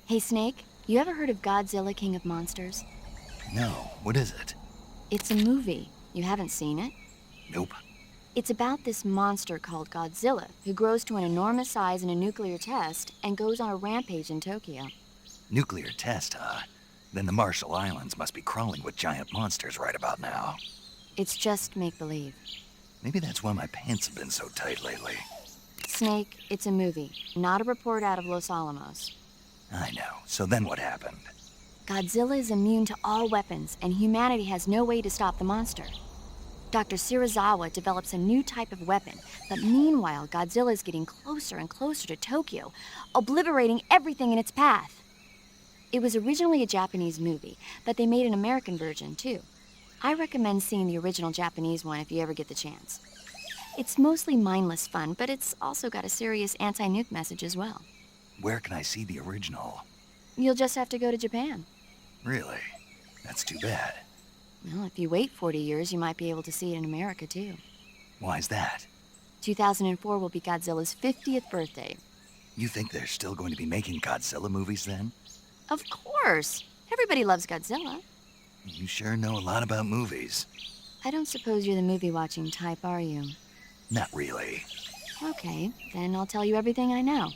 Hey Snake, you ever heard of Godzilla King of Monsters? No, what is it? It's a movie. You haven't seen it? Nope. It's about this monster called Godzilla who grows to an enormous size in a nuclear test and goes on a rampage in Tokyo. Nuclear test, huh? Then the Marshall Islands must be crawling with giant monsters right about now. It's just make-believe. Maybe that's why my pants have been so tight lately. Snake, it's a movie, not a report out of Los Alamos. I know. So then what happened? Godzilla is immune to all weapons, and humanity has no way to stop the monster. Dr. Shirazawa develops a new type of weapon, but meanwhile, Godzilla is getting closer and closer to Tokyo, obliterating everything in its path. It was originally a Japanese movie, but they made an American version, too. I recommend seeing the original Japanese one if you ever get the chance. It's mostly mindless fun, but it's also got a serious anti-nuke message as well. Where can I see the original? You'll just have to go to Japan. Really? That's too bad. Well, if you wait 40 years, you might be able to see it in America, too. Why's that? 2004 will be Godzilla's 50th birthday. You think they're still going to be making Godzilla movies then? Of course! Everybody loves Godzilla. You sure know a lot about movies. I don't suppose you're the movie-watching type, are you? Not really. Okay, then I'll tell you everything I know.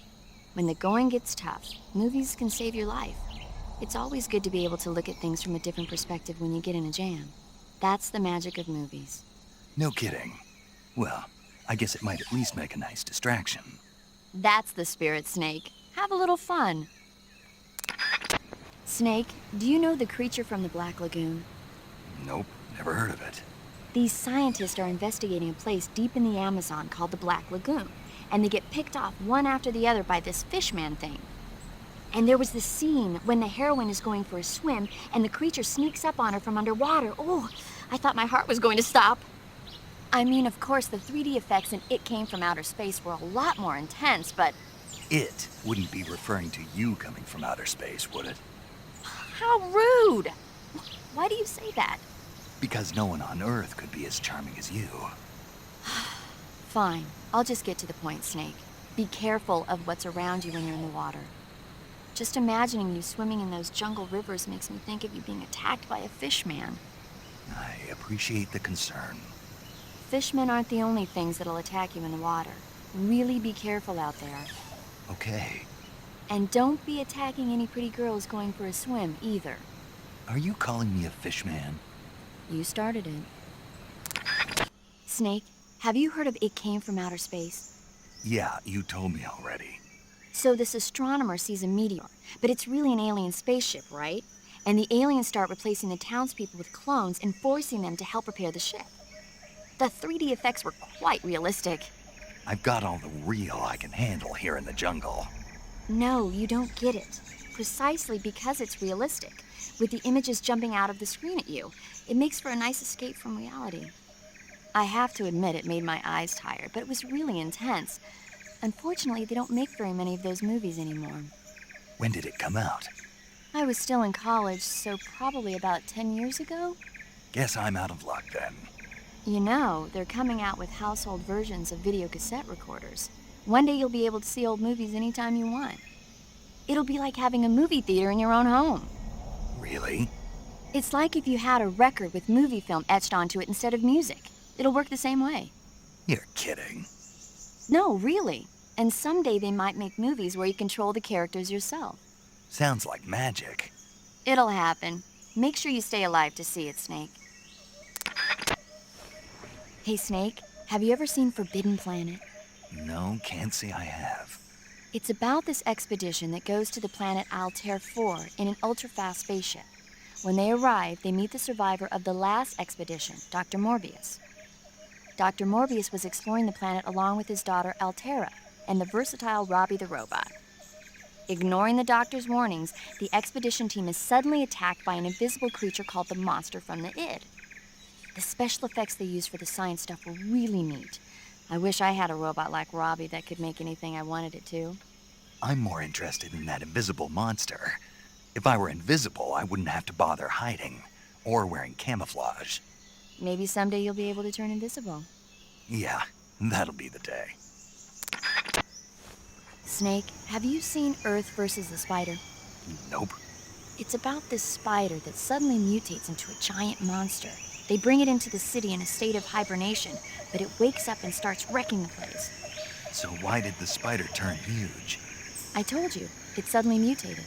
When the going gets tough, movies can save your life. It's always good to be able to look at things from a different perspective when you get in a jam. That's the magic of movies. No kidding. Well, I guess it might at least make a nice distraction. That's the spirit, Snake. Have a little fun. Snake, do you know the creature from the Black Lagoon? Nope, never heard of it. These scientists are investigating a place deep in the Amazon called the Black Lagoon, and they get picked off one after the other by this fishman thing. And there was this scene when the heroine is going for a swim and the creature sneaks up on her from underwater. Oh, I thought my heart was going to stop. I mean, of course, the 3D effects in It Came from Outer Space were a lot more intense, but... It wouldn't be referring to you coming from outer space, would it? How rude! Why do you say that? Because no one on Earth could be as charming as you. Fine, I'll just get to the point, Snake. Be careful of what's around you when you're in the water. Just imagining you swimming in those jungle rivers makes me think of you being attacked by a fishman. I appreciate the concern. Fishmen aren't the only things that'll attack you in the water. Really be careful out there. Okay. And don't be attacking any pretty girls going for a swim, either. Are you calling me a fishman? You started it. Snake, have you heard of It Came from Outer Space? Yeah, you told me already. So this astronomer sees a meteor, but it's really an alien spaceship, right? And the aliens start replacing the townspeople with clones and forcing them to help repair the ship. The 3D effects were quite realistic. I've got all the real I can handle here in the jungle. No, you don't get it. Precisely because it's realistic, with the images jumping out of the screen at you. It makes for a nice escape from reality. I have to admit it made my eyes tired, but it was really intense. Unfortunately, they don't make very many of those movies anymore. When did it come out? I was still in college, so probably about 10 years ago. Guess I'm out of luck then. You know, they're coming out with household versions of video cassette recorders. One day you'll be able to see old movies anytime you want. It'll be like having a movie theater in your own home. Really? It's like if you had a record with movie film etched onto it instead of music. It'll work the same way. You're kidding. No, really. And someday they might make movies where you control the characters yourself. Sounds like magic. It'll happen. Make sure you stay alive to see it, Snake. Hey, Snake, have you ever seen Forbidden Planet? No, can't say I have. It's about this expedition that goes to the planet Altair 4 in an ultra-fast spaceship. When they arrive, they meet the survivor of the last expedition, Dr. Morbius. Dr. Morbius was exploring the planet along with his daughter Altera and the versatile Robbie the robot. Ignoring the doctor's warnings, the expedition team is suddenly attacked by an invisible creature called the Monster from the Id. The special effects they used for the science stuff were really neat. I wish I had a robot like Robbie that could make anything I wanted it to. I'm more interested in that invisible monster. If I were invisible, I wouldn't have to bother hiding or wearing camouflage. Maybe someday you'll be able to turn invisible. Yeah, that'll be the day. Snake, have you seen Earth versus the Spider? Nope. It's about this spider that suddenly mutates into a giant monster. They bring it into the city in a state of hibernation, but it wakes up and starts wrecking the place. So why did the spider turn huge? I told you, it suddenly mutated.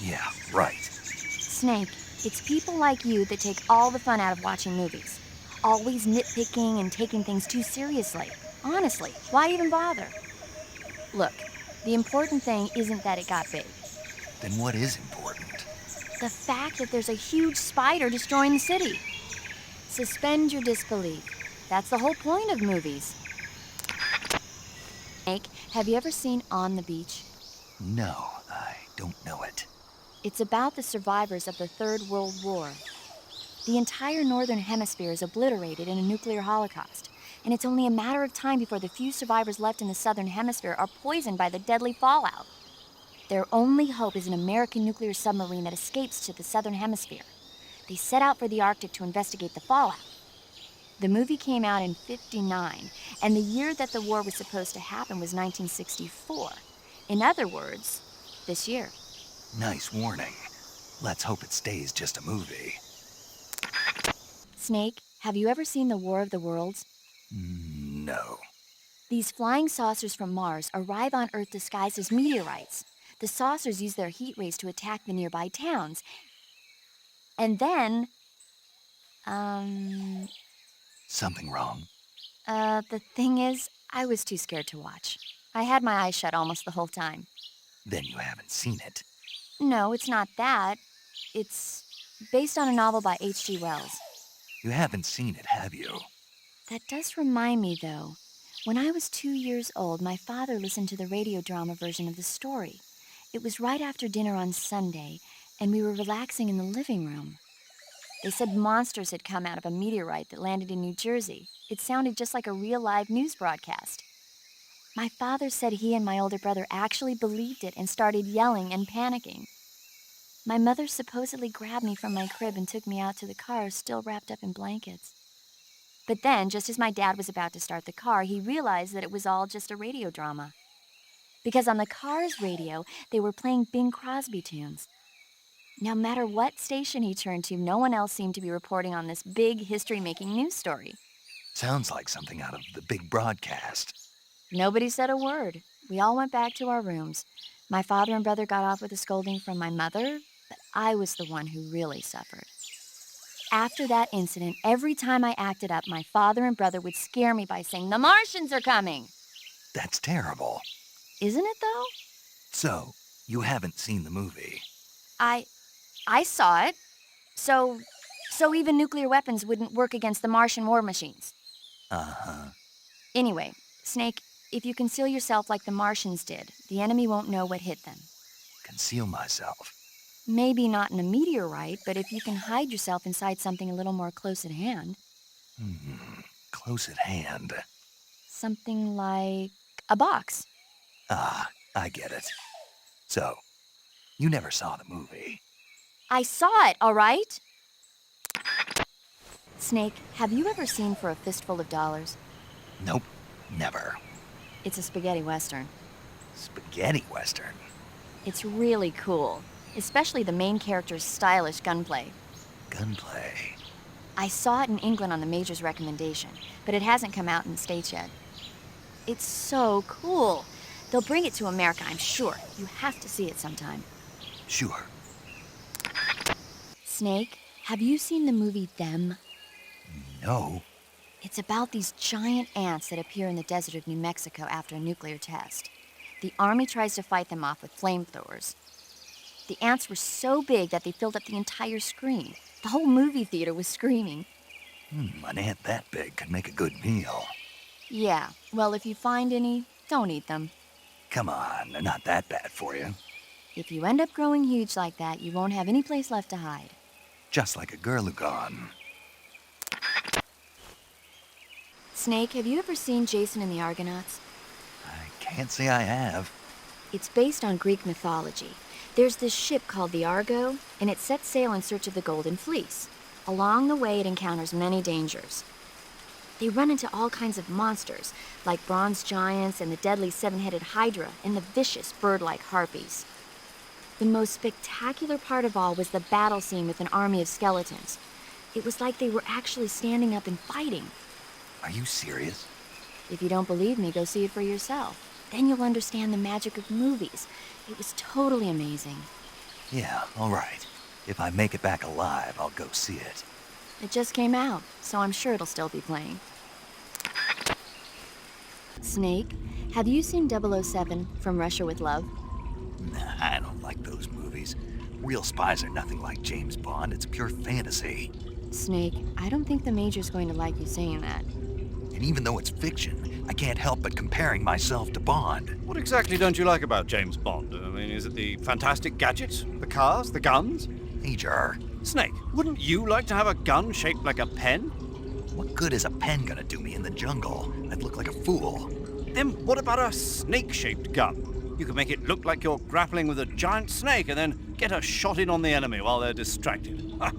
Yeah, right. Snake, it's people like you that take all the fun out of watching movies. Always nitpicking and taking things too seriously. Honestly, why even bother? Look, the important thing isn't that it got big. Then what is important? The fact that there's a huge spider destroying the city. Suspend your disbelief. That's the whole point of movies. Snake, have you ever seen On the Beach? No, I don't know it. It's about the survivors of the Third World War. The entire northern hemisphere is obliterated in a nuclear holocaust, and it's only a matter of time before the few survivors left in the southern hemisphere are poisoned by the deadly fallout. Their only hope is an American nuclear submarine that escapes to the southern hemisphere. They set out for the Arctic to investigate the fallout. The movie came out in '59, and the year that the war was supposed to happen was 1964. In other words, this year. Nice warning. Let's hope it stays just a movie. Snake, have you ever seen The War of the Worlds? No. These flying saucers from Mars arrive on Earth disguised as meteorites. The saucers use their heat rays to attack the nearby towns. And then, Something wrong? the thing is, I was too scared to watch. I had my eyes shut almost the whole time. Then you haven't seen it. No, it's not that. It's based on a novel by H.G. Wells. You haven't seen it, have you? That does remind me, though. When I was 2 years old, my father listened to the radio drama version of the story. It was right after dinner on Sunday, and we were relaxing in the living room. They said monsters had come out of a meteorite that landed in New Jersey. It sounded just like a real live news broadcast. My father said he and my older brother actually believed it and started yelling and panicking. My mother supposedly grabbed me from my crib and took me out to the car, still wrapped up in blankets. But then, just as my dad was about to start the car, he realized that it was all just a radio drama. Because on the car's radio, they were playing Bing Crosby tunes. No matter what station he turned to, no one else seemed to be reporting on this big history-making news story. Sounds like something out of the big broadcast. Nobody said a word. We all went back to our rooms. My father and brother got off with a scolding from my mother, but I was the one who really suffered. After that incident, every time I acted up, my father and brother would scare me by saying, "The Martians are coming!" That's terrible. Isn't it, though? So, you haven't seen the movie? I saw it. So even nuclear weapons wouldn't work against the Martian war machines. Uh-huh. Anyway, Snake, if you conceal yourself like the Martians did, the enemy won't know what hit them. Conceal myself. Maybe not in a meteorite, but if you can hide yourself inside something a little more close at hand. Close at hand. Something like a box. Ah, I get it. So, you never saw the movie? I saw it, all right? Snake, have you ever seen For a Fistful of Dollars? Nope, never. It's a spaghetti western. Spaghetti western? It's really cool, especially the main character's stylish gunplay. Gunplay? I saw it in England on the Major's recommendation, but it hasn't come out in the States yet. It's so cool. They'll bring it to America, I'm sure. You have to see it sometime. Sure. Snake, have you seen the movie Them? No. It's about these giant ants that appear in the desert of New Mexico after a nuclear test. The army tries to fight them off with flamethrowers. The ants were so big that they filled up the entire screen. The whole movie theater was screaming. An ant that big could make a good meal. Yeah, well, if you find any, don't eat them. Come on, they're not that bad for you. If you end up growing huge like that, you won't have any place left to hide. Just like a girl gone. Snake, have you ever seen Jason and the Argonauts? I can't say I have. It's based on Greek mythology. There's this ship called the Argo, and it sets sail in search of the Golden Fleece. Along the way, it encounters many dangers. They run into all kinds of monsters, like bronze giants and the deadly seven-headed Hydra and the vicious bird-like harpies. The most spectacular part of all was the battle scene with an army of skeletons. It was like they were actually standing up and fighting. Are you serious? If you don't believe me, go see it for yourself. Then you'll understand the magic of movies. It was totally amazing. Yeah, all right. If I make it back alive, I'll go see it. It just came out, so I'm sure it'll still be playing. Snake, have you seen 007 From Russia with Love? Nah, I don't like those movies. Real spies are nothing like James Bond. It's pure fantasy. Snake, I don't think the Major's going to like you saying that. And even though it's fiction, I can't help but comparing myself to Bond. What exactly don't you like about James Bond? I mean, is it the fantastic gadgets? The cars? The guns? Major, Snake, wouldn't you like to have a gun shaped like a pen? what good is a pen gonna do me in the jungle? I'd look like a fool. Then what about a snake-shaped gun? You could make it look like you're grappling with a giant snake and then get a shot in on the enemy while they're distracted. Ha!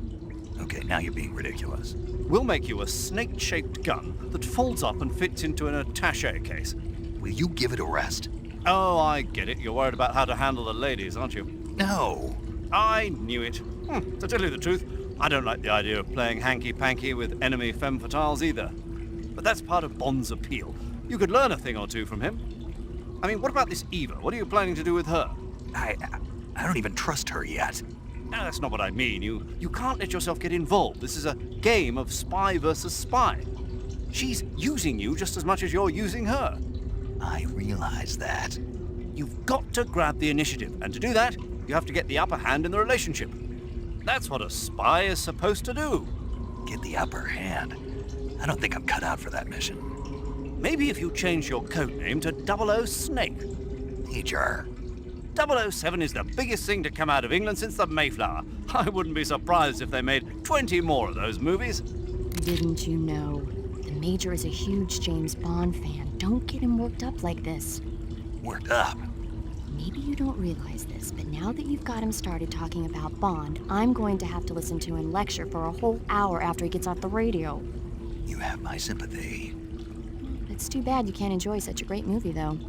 Okay, now you're being ridiculous. We'll make you a snake-shaped gun that folds up and fits into an attaché case. Will you give it a rest? Oh, I get it. You're worried about how to handle the ladies, aren't you? No. I knew it. To tell you the truth, I don't like the idea of playing hanky-panky with enemy femme fatales either. But that's part of Bond's appeal. You could learn a thing or two from him. I mean, what about this Eva? What are you planning to do with her? I don't even trust her yet. No, that's not what I mean. You can't let yourself get involved. This is a game of spy versus spy. She's using you just as much as you're using her. I realize that. You've got to grab the initiative, and to do that, you have to get the upper hand in the relationship. That's what a spy is supposed to do. Get the upper hand. I don't think I'm cut out for that mission. Maybe if you change your code name to 00 Snake. Major. 007 is the biggest thing to come out of England since the Mayflower. I wouldn't be surprised if they made 20 more of those movies. Didn't you know? The Major is a huge James Bond fan. Don't get him worked up like this. Worked up. Maybe you don't realize this, but now that you've got him started talking about Bond, I'm going to have to listen to him lecture for a whole hour after he gets off the radio. You have my sympathy. It's too bad you can't enjoy such a great movie, though.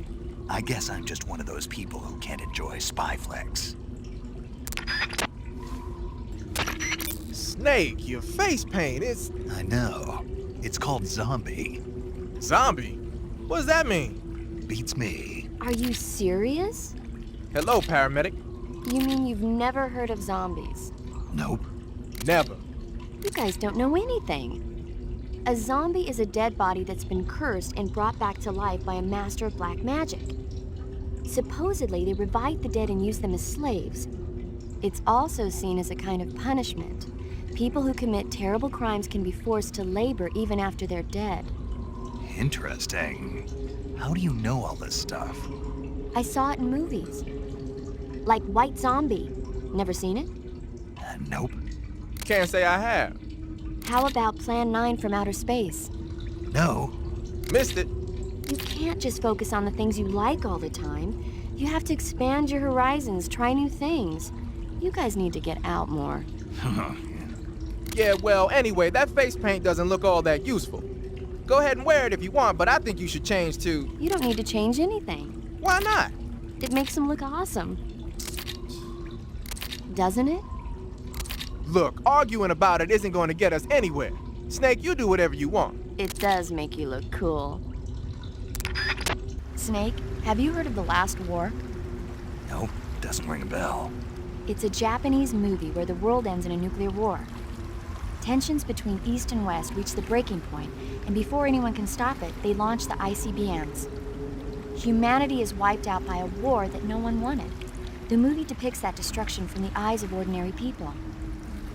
I guess I'm just one of those people who can't enjoy spy flicks. Snake, your face paint, it's I know. It's called zombie. zombie. What does that mean? Beats me. Are you serious? Hello, paramedic. You mean you've never heard of zombies? Nope. Never. You guys don't know anything. A zombie is a dead body that's been cursed and brought back to life by a master of black magic. Supposedly, they revive the dead and use them as slaves. It's also seen as a kind of punishment. People who commit terrible crimes can be forced to labor even after they're dead. Interesting. How do you know all this stuff? I saw it in movies. Like White Zombie. Never seen it? Nope. Can't say I have. How about Plan 9 from Outer Space? No. Missed it. You can't just focus on the things you like all the time. You have to expand your horizons, try new things. You guys need to get out more. Yeah, well, anyway, that face paint doesn't look all that useful. Go ahead and wear it if you want, but I think you should change to... You don't need to change anything. Why not? It makes him look awesome. Doesn't it? Look, arguing about it isn't going to get us anywhere. Snake, you do whatever you want. It does make you look cool. Snake, have you heard of The Last War? Nope. Doesn't ring a bell. It's a Japanese movie where the world ends in a nuclear war. Tensions between East and West reach the breaking point, and before anyone can stop it, they launch the ICBMs. Humanity is wiped out by a war that no one wanted. The movie depicts that destruction from the eyes of ordinary people.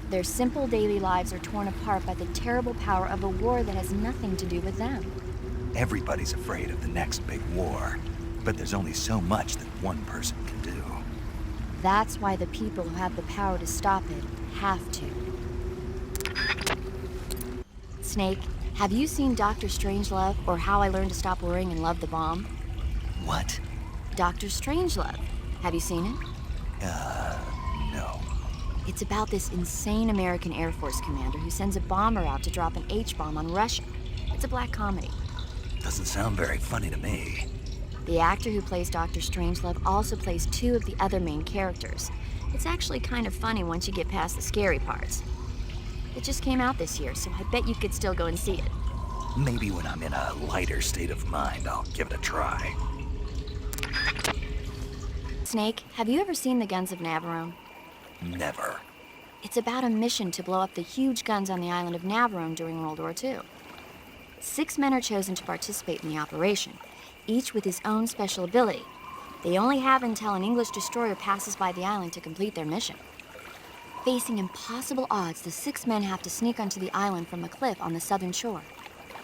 Their simple daily lives are torn apart by the terrible power of a war that has nothing to do with them. Everybody's afraid of the next big war, but there's only so much that one person can do. That's why the people who have the power to stop it have to. Snake, have you seen Dr. Strangelove or How I Learned to Stop Worrying and Love the Bomb? What? Dr. Strangelove. Have you seen it? No. It's about this insane American Air Force commander who sends a bomber out to drop an H-bomb on Russia. It's a black comedy. Doesn't sound very funny to me. The actor who plays Dr. Strangelove also plays two of the other main characters. It's actually kind of funny once you get past the scary parts. It just came out this year, so I bet you could still go and see it. Maybe when I'm in a lighter state of mind, I'll give it a try. Snake, have you ever seen The Guns of Navarone? Never. It's about a mission to blow up the huge guns on the island of Navarone during World War II. 6 men are chosen to participate in the operation, each with his own special ability. They only have until an English destroyer passes by the island to complete their mission. Facing impossible odds, the 6 men have to sneak onto the island from a cliff on the southern shore.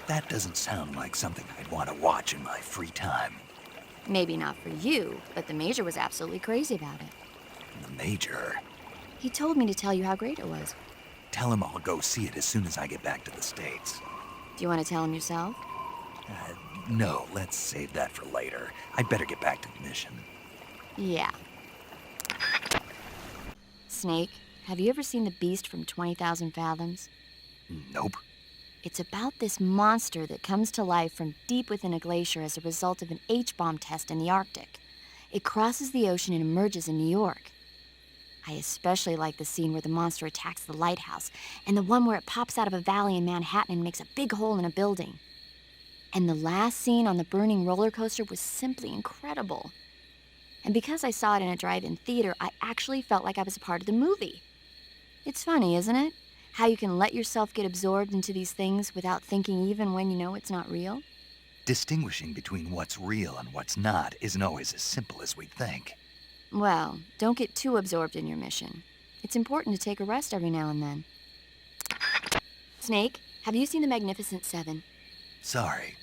That doesn't sound like something I'd want to watch in my free time. Maybe not for you, but the Major was absolutely crazy about it. The Major? He told me to tell you how great it was. Tell him I'll go see it as soon as I get back to the States. Do you want to tell him yourself? No, let's save that for later. I'd better get back to the mission. Yeah. Snake, have you ever seen The Beast from 20,000 Fathoms? Nope. It's about this monster that comes to life from deep within a glacier as a result of an H-bomb test in the Arctic. It crosses the ocean and emerges in New York. I especially like the scene where the monster attacks the lighthouse, and the one where it pops out of a valley in Manhattan and makes a big hole in a building. And the last scene on the burning roller coaster was simply incredible. And because I saw it in a drive-in theater, I actually felt like I was a part of the movie. It's funny, isn't it? How you can let yourself get absorbed into these things without thinking even when you know it's not real. Distinguishing between what's real and what's not isn't always as simple as we think. Well, don't get too absorbed in your mission. It's important to take a rest every now and then. Snake, have you seen The Magnificent Seven? Sorry.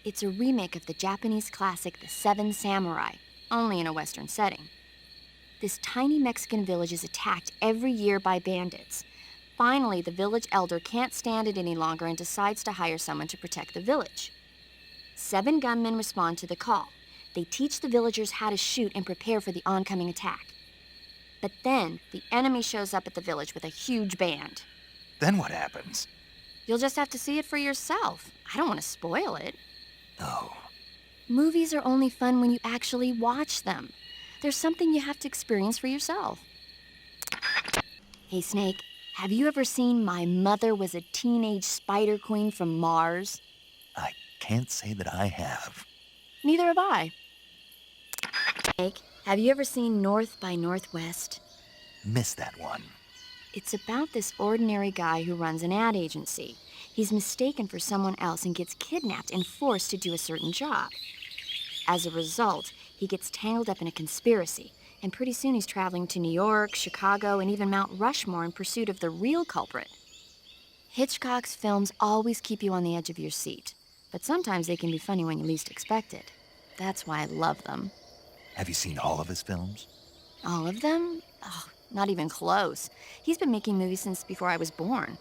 It's a remake of the Japanese classic The Seven Samurai, only in a Western setting. This tiny Mexican village is attacked every year by bandits. Finally, the village elder can't stand it any longer and decides to hire someone to protect the village. 7 gunmen respond to the call. They teach the villagers how to shoot and prepare for the oncoming attack. But then, the enemy shows up at the village with a huge band. Then what happens? You'll just have to see it for yourself. I don't want to spoil it. Oh. Movies are only fun when you actually watch them. There's something you have to experience for yourself. Hey, Snake, have you ever seen My Mother Was a Teenage Spider Queen from Mars? I can't say that I have. Neither have I. Snake, have you ever seen North by Northwest? Missed that one. It's about this ordinary guy who runs an ad agency. He's mistaken for someone else and gets kidnapped and forced to do a certain job. As a result, he gets tangled up in a conspiracy, and pretty soon he's traveling to New York, Chicago, and even Mount Rushmore in pursuit of the real culprit. Hitchcock's films always keep you on the edge of your seat, but sometimes they can be funny when you least expect it. That's why I love them. Have you seen all of his films? All of them? Oh, not even close. He's been making movies since before I was born.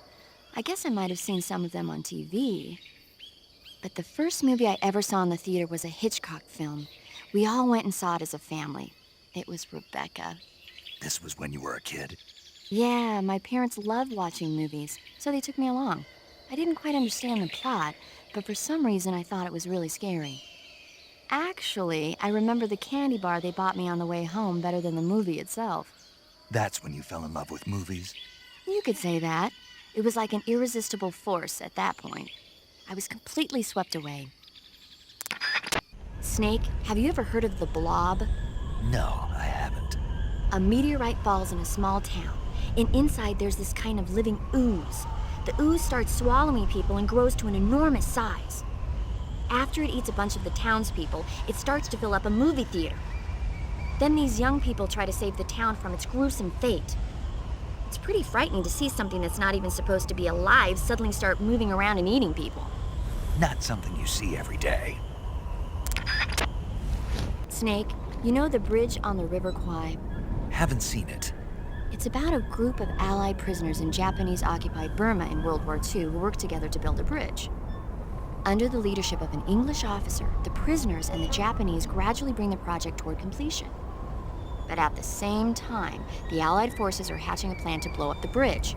I guess I might have seen some of them on TV. But the first movie I ever saw in the theater was a Hitchcock film. We all went and saw it as a family. It was Rebecca. This was when you were a kid? Yeah, my parents loved watching movies, so they took me along. I didn't quite understand the plot, but for some reason I thought it was really scary. Actually, I remember the candy bar they bought me on the way home better than the movie itself. That's when you fell in love with movies? You could say that. It was like an irresistible force at that point. I was completely swept away. Snake, have you ever heard of the Blob? No, I haven't. A meteorite falls in a small town, and inside there's this kind of living ooze. The ooze starts swallowing people and grows to an enormous size. After it eats a bunch of the townspeople, it starts to fill up a movie theater. Then these young people try to save the town from its gruesome fate. It's pretty frightening to see something that's not even supposed to be alive suddenly start moving around and eating people. Not something you see every day. Snake, you know the bridge on the River Kwai? Haven't seen it. It's about a group of Allied prisoners in Japanese-occupied Burma in World War II who worked together to build a bridge. Under the leadership of an English officer, the prisoners and the Japanese gradually bring the project toward completion. But at the same time, the Allied forces are hatching a plan to blow up the bridge.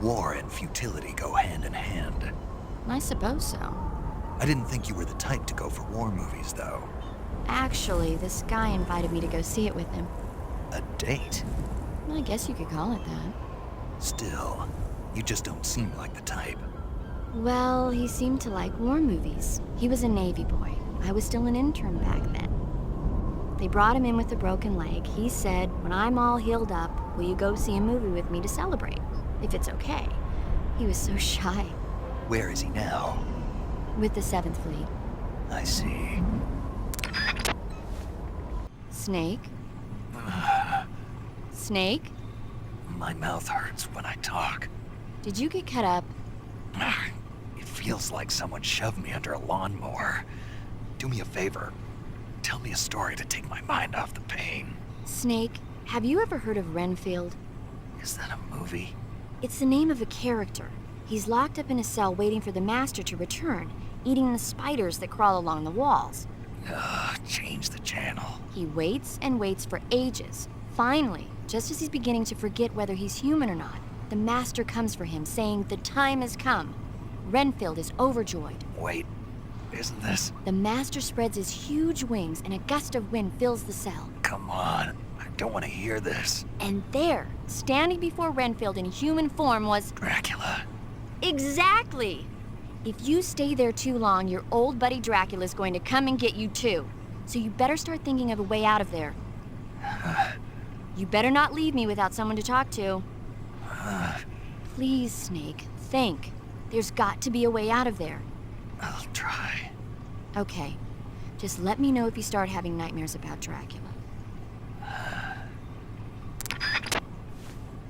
War and futility go hand in hand. I suppose so. I didn't think you were the type to go for war movies, though. Actually, this guy invited me to go see it with him. A date? I guess you could call it that. Still, you just don't seem like the type. Well, he seemed to like war movies. He was a Navy boy. I was still an intern back then. They brought him in with a broken leg. He said, when I'm all healed up, will you go see a movie with me to celebrate? If it's okay. He was so shy. Where is he now? With the 7th Fleet. I see. Snake? Snake? My mouth hurts when I talk. Did you get cut up? It feels like someone shoved me under a lawnmower. Do me a favor. Tell me a story to take my mind off the pain. Snake, have you ever heard of Renfield? Is that a movie? It's the name of a character. He's locked up in a cell waiting for the master to return, eating the spiders that crawl along the walls. Change the channel. He waits and waits for ages. Finally, just as he's beginning to forget whether he's human or not, the master comes for him, saying the time has come. Renfield is overjoyed. Wait, isn't this? The master spreads his huge wings and a gust of wind fills the cell. Come on, I don't want to hear this. And there, standing before Renfield in human form was... Dracula. Exactly! If you stay there too long, your old buddy Dracula's going to come and get you too. So you better start thinking of a way out of there. You better not leave me without someone to talk to. Please, Snake, think. There's got to be a way out of there. I'll try. Okay. Just let me know if you start having nightmares about Dracula.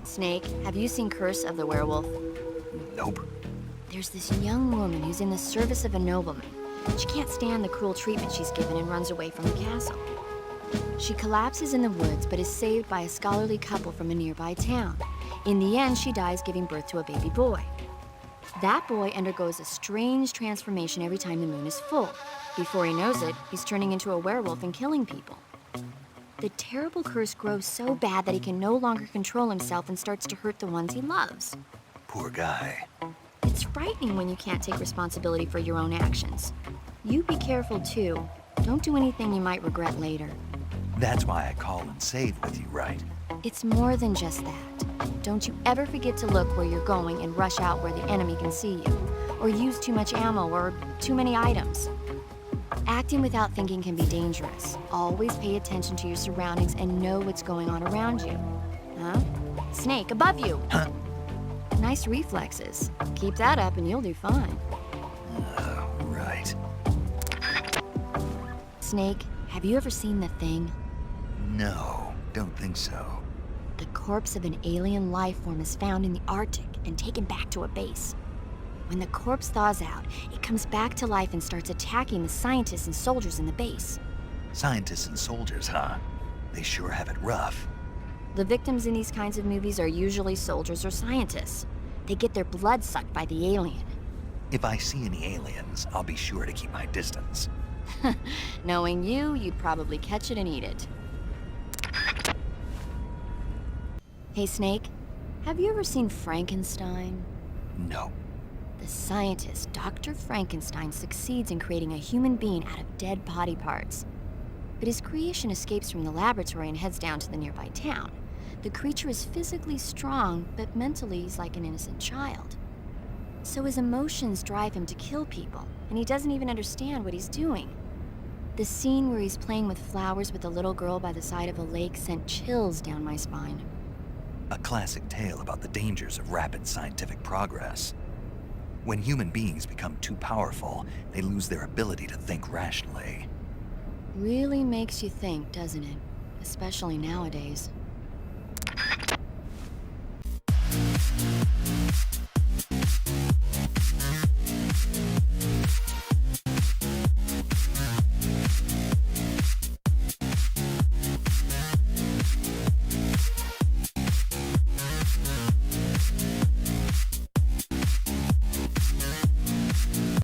Snake, have you seen Curse of the Werewolf? Nope. There's this young woman who's in the service of a nobleman. She can't stand the cruel treatment she's given and runs away from the castle. She collapses in the woods but is saved by a scholarly couple from a nearby town. In the end, she dies giving birth to a baby boy. That boy undergoes a strange transformation every time the moon is full. Before he knows it, he's turning into a werewolf and killing people. The terrible curse grows so bad that he can no longer control himself and starts to hurt the ones he loves. Poor guy. It's frightening when you can't take responsibility for your own actions. You be careful too. Don't do anything you might regret later. That's why I call and save with you, right? It's more than just that. Don't you ever forget to look where you're going and rush out where the enemy can see you, or use too much ammo or too many items. Acting without thinking can be dangerous. Always pay attention to your surroundings and know what's going on around you. Huh? Snake, above you! Huh? Nice reflexes. Keep that up and you'll do fine. Right. Snake, have you ever seen The Thing? No, don't think so. The corpse of an alien life form is found in the Arctic and taken back to a base. When the corpse thaws out, it comes back to life and starts attacking the scientists and soldiers in the base. Scientists and soldiers, huh? They sure have it rough. The victims in these kinds of movies are usually soldiers or scientists. They get their blood sucked by the alien. If I see any aliens, I'll be sure to keep my distance. Knowing you, you'd probably catch it and eat it. Hey, Snake, have you ever seen Frankenstein? No. The scientist, Dr. Frankenstein, succeeds in creating a human being out of dead body parts. But his creation escapes from the laboratory and heads down to the nearby town. The creature is physically strong, but mentally he's like an innocent child. So his emotions drive him to kill people, and he doesn't even understand what he's doing. The scene where he's playing with flowers with a little girl by the side of a lake sent chills down my spine. A classic tale about the dangers of rapid scientific progress. When human beings become too powerful, they lose their ability to think rationally. Really makes you think, doesn't it? Especially nowadays.